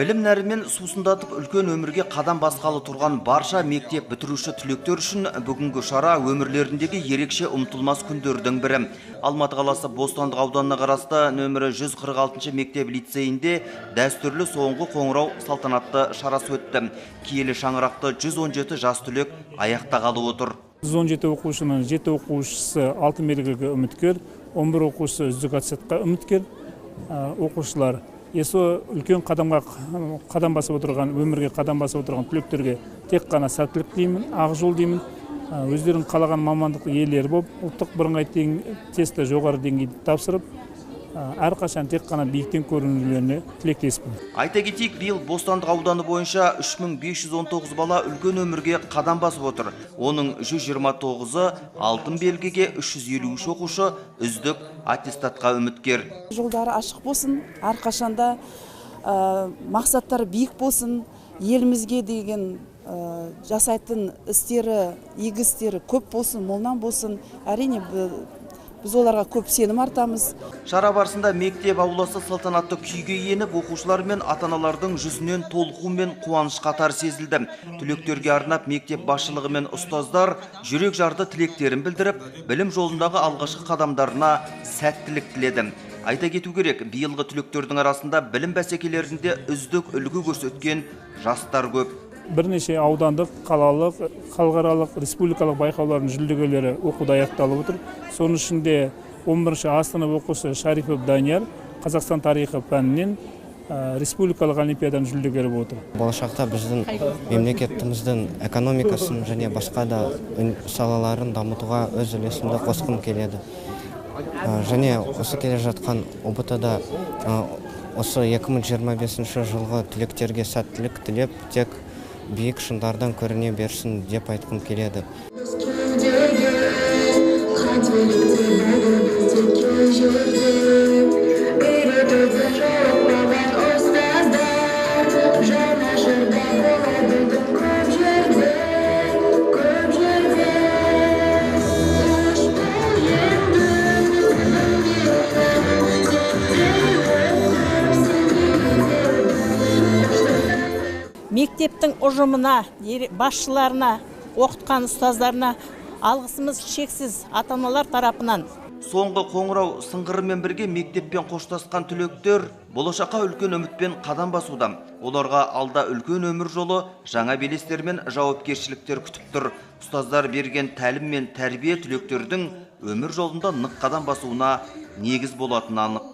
Білім нәрімен сусындатып үлкен өмірге қадам басқалы тұрған барша мектеп бітіруші түлектер үшін бүгінгі шара өмірлеріндегі ерекше ұмытылмас күндердің бірі. Алматы қаласы Бостандық ауданына қарасты нөмірі 146 мектеп лицейінде дәстүрлі соңғы қоңырау салтанатты шарасы өтті. Киелі шаңырақты 117 жас түлек аяқтағалы отыр. 117 оқушының 7 оқушысы алтын белгіге үміткер, 11 оқушысы үздік аттестатқа үміткер. Оқушылар Есо үлкен қадам басып отырған, өмірге қадам басып отырған түлектерге тек қана сәттілік деймін, ақ жол деймін. Өздерін қалаған мамандық иелері болып, ұлттық бірыңғай тестті жоғары деңгейде тапсырып, әрқашан тек қана биіктен көрінулеріне тілектеспін. Айта кетейік, биыл Бостандық ауданы бойынша 3519 бала үлкен өмірге қадам басып отыр. Оның 129-ы алтын белгіге, 353 оқушы үздік аттестатқа үміткер. Жолдары ашық болсын, әрқашанда мақсаттары биік болсын, елімізге деген жасайтын істері, игі істері көп болсын, молынан болсын. Әрине біз оларға көп сенім артамыз. Шара барысында мектеп ауласы салтанатты күйге еніп, оқушылар мен ата-аналардың жүзінен толқу мен қуаныш қатар сезілді. Түлектерге арнап мектеп басшылығы мен ұстаздар жүрек жарды тілектерін білдіріп, білім жолындағы алғашқы қадамдарына сәттілік тіледі. Айта кету керек, биылғы түлектердің арасында білім бәсекелерінде үздік үлгі көрсеткен жастар көп. Бірнеше аудандық, қалалық, халықаралық, республикалық байқаулардың жүлдегерлері оқуда аяқталып отыр. Соның ішінде 11-ші Астана оқушы Шарипов Данияр Қазақстан тарихы пәнінен республикалық олимпиаданың жүлдегері отыр. Болашақта біздің мемлекетіміздің экономикасын және басқа да салаларын дамытуға өз үлесімді қосқым келеді. Және осы келе жатқан ұбт-да осы 2025 жылғы түлектерге сәттілік тілеп, тек биік шыңдардан көріне берсін деп айтқым келеді. Мектептің ұжымына, басшыларына, оқытқан ұстаздарына алғысымыз шексіз ата-аналар тарапынан. Соңғы қоңырау сыңғырымен бірге мектеппен қоштасқан түлектер болашаққа үлкен үмітпен қадам басуда. Оларға алда үлкен өмір жолы, жаңа белестер мен жауапкершіліктер күтіп тұр. Ұстаздар берген тәлім мен тәрбие түлектердің өмір жолында нық қадам басуына негіз болатыны анық.